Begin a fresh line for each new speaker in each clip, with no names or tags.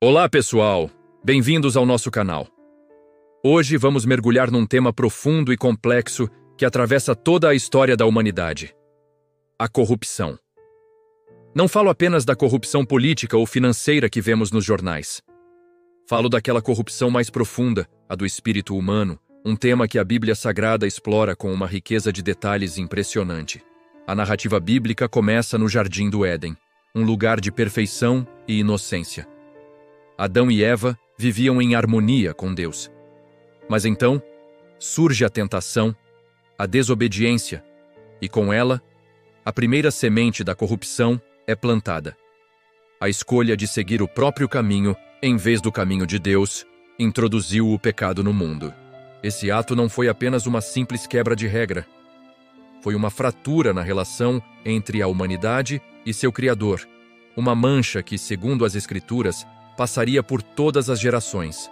Olá, pessoal! Bem-vindos ao nosso canal. Hoje vamos mergulhar num tema profundo e complexo que atravessa toda a história da humanidade: a corrupção. Não falo apenas da corrupção política ou financeira que vemos nos jornais. Falo daquela corrupção mais profunda, a do espírito humano, um tema que a Bíblia Sagrada explora com uma riqueza de detalhes impressionante. A narrativa bíblica começa no Jardim do Éden, um lugar de perfeição e inocência. Adão e Eva viviam em harmonia com Deus. Mas então, surge a tentação, a desobediência, e com ela, a primeira semente da corrupção é plantada. A escolha de seguir o próprio caminho, em vez do caminho de Deus, introduziu o pecado no mundo. Esse ato não foi apenas uma simples quebra de regra. Foi uma fratura na relação entre a humanidade e seu Criador, uma mancha que, segundo as Escrituras, passaria por todas as gerações.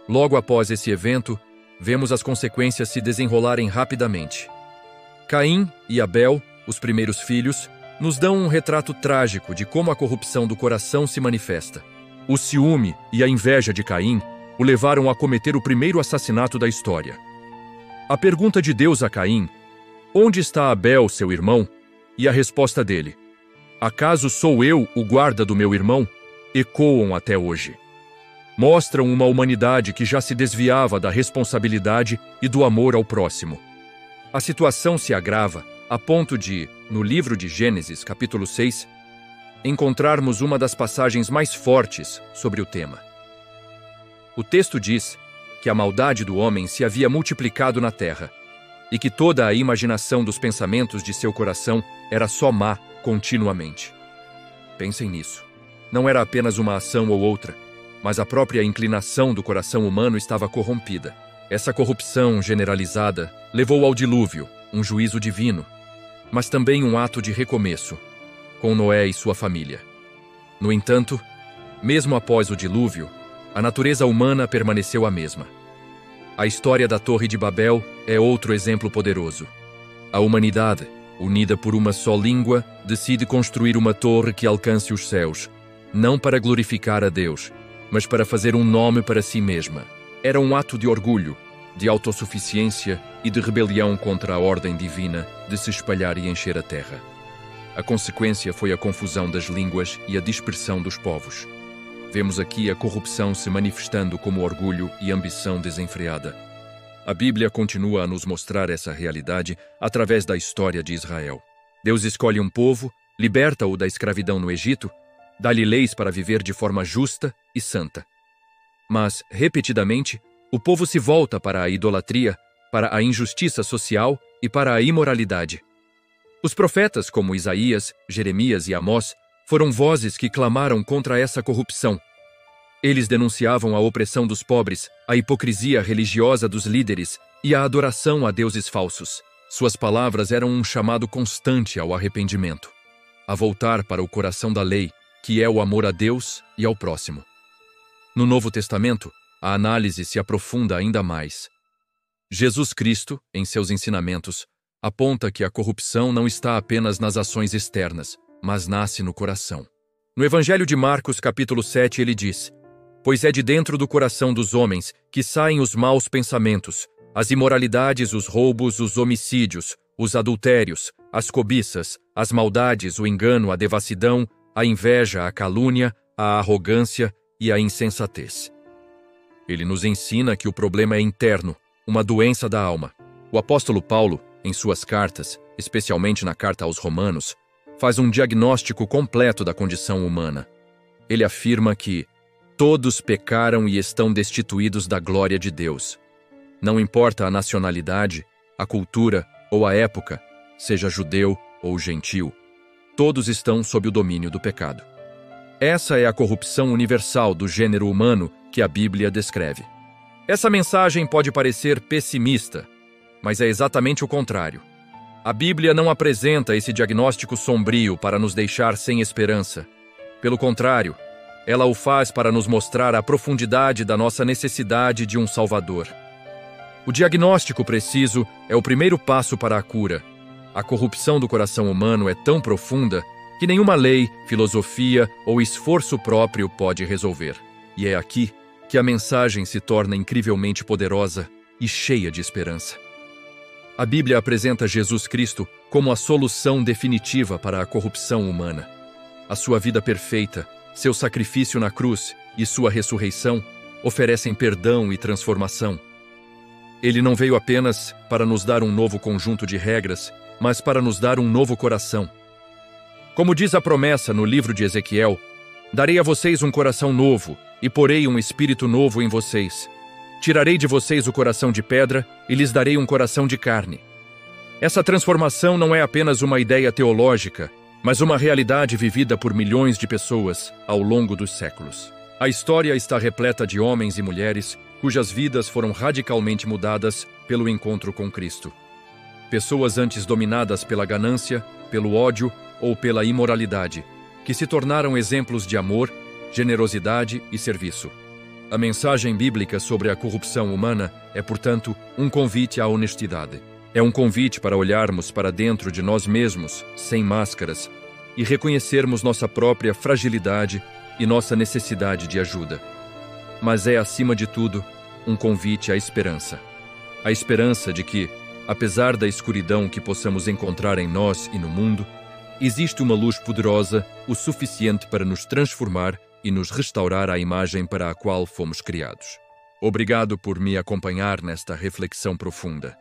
Logo após esse evento, vemos as consequências se desenrolarem rapidamente. Caim e Abel, os primeiros filhos, nos dão um retrato trágico de como a corrupção do coração se manifesta. O ciúme e a inveja de Caim o levaram a cometer o primeiro assassinato da história. A pergunta de Deus a Caim: onde está Abel, seu irmão? E a resposta dele: acaso sou eu o guarda do meu irmão? Ecoam até hoje. Mostram uma humanidade que já se desviava da responsabilidade e do amor ao próximo. A situação se agrava a ponto de, no livro de Gênesis, capítulo 6, encontrarmos uma das passagens mais fortes sobre o tema. O texto diz que a maldade do homem se havia multiplicado na terra e que toda a imaginação dos pensamentos de seu coração era só má continuamente. Pensem nisso. Não era apenas uma ação ou outra, mas a própria inclinação do coração humano estava corrompida. Essa corrupção generalizada levou ao dilúvio, um juízo divino, mas também um ato de recomeço, com Noé e sua família. No entanto, mesmo após o dilúvio, a natureza humana permaneceu a mesma. A história da Torre de Babel é outro exemplo poderoso. A humanidade, unida por uma só língua, decide construir uma torre que alcance os céus, não para glorificar a Deus, mas para fazer um nome para si mesma. Era um ato de orgulho, de autossuficiência e de rebelião contra a ordem divina de se espalhar e encher a terra. A consequência foi a confusão das línguas e a dispersão dos povos. Vemos aqui a corrupção se manifestando como orgulho e ambição desenfreada. A Bíblia continua a nos mostrar essa realidade através da história de Israel. Deus escolhe um povo, liberta-o da escravidão no Egito, dá-lhe leis para viver de forma justa e santa. Mas, repetidamente, o povo se volta para a idolatria, para a injustiça social e para a imoralidade. Os profetas como Isaías, Jeremias e Amós foram vozes que clamaram contra essa corrupção. Eles denunciavam a opressão dos pobres, a hipocrisia religiosa dos líderes e a adoração a deuses falsos. Suas palavras eram um chamado constante ao arrependimento, a voltar para o coração da lei, que é o amor a Deus e ao próximo. No Novo Testamento, a análise se aprofunda ainda mais. Jesus Cristo, em seus ensinamentos, aponta que a corrupção não está apenas nas ações externas, mas nasce no coração. No Evangelho de Marcos, capítulo 7, ele diz: pois é de dentro do coração dos homens que saem os maus pensamentos, as imoralidades, os roubos, os homicídios, os adultérios, as cobiças, as maldades, o engano, a devassidão, a inveja, a calúnia, a arrogância e a insensatez. Ele nos ensina que o problema é interno, uma doença da alma. O apóstolo Paulo, em suas cartas, especialmente na carta aos Romanos, faz um diagnóstico completo da condição humana. Ele afirma que todos pecaram e estão destituídos da glória de Deus. Não importa a nacionalidade, a cultura ou a época, seja judeu ou gentil, todos estão sob o domínio do pecado. Essa é a corrupção universal do gênero humano que a Bíblia descreve. Essa mensagem pode parecer pessimista, mas é exatamente o contrário. A Bíblia não apresenta esse diagnóstico sombrio para nos deixar sem esperança. Pelo contrário, ela o faz para nos mostrar a profundidade da nossa necessidade de um Salvador. O diagnóstico preciso é o primeiro passo para a cura. A corrupção do coração humano é tão profunda que nenhuma lei, filosofia ou esforço próprio pode resolver. E é aqui que a mensagem se torna incrivelmente poderosa e cheia de esperança. A Bíblia apresenta Jesus Cristo como a solução definitiva para a corrupção humana. A sua vida perfeita, seu sacrifício na cruz e sua ressurreição oferecem perdão e transformação. Ele não veio apenas para nos dar um novo conjunto de regras, mas para nos dar um novo coração. Como diz a promessa no livro de Ezequiel, darei a vocês um coração novo e porei um espírito novo em vocês. Tirarei de vocês o coração de pedra e lhes darei um coração de carne. Essa transformação não é apenas uma ideia teológica, mas uma realidade vivida por milhões de pessoas ao longo dos séculos. A história está repleta de homens e mulheres cujas vidas foram radicalmente mudadas pelo encontro com Cristo. Pessoas antes dominadas pela ganância, pelo ódio ou pela imoralidade, que se tornaram exemplos de amor, generosidade e serviço. A mensagem bíblica sobre a corrupção humana é, portanto, um convite à honestidade. É um convite para olharmos para dentro de nós mesmos, sem máscaras, e reconhecermos nossa própria fragilidade e nossa necessidade de ajuda. Mas é, acima de tudo, um convite à esperança. A esperança de que, apesar da escuridão que possamos encontrar em nós e no mundo, existe uma luz poderosa o suficiente para nos transformar e nos restaurar à imagem para a qual fomos criados. Obrigado por me acompanhar nesta reflexão profunda.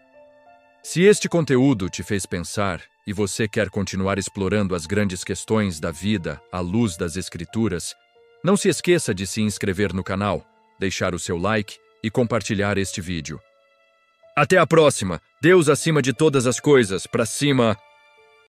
Se este conteúdo te fez pensar e você quer continuar explorando as grandes questões da vida à luz das Escrituras, não se esqueça de se inscrever no canal, deixar o seu like e compartilhar este vídeo. Até a próxima! Deus acima de todas as coisas, para cima!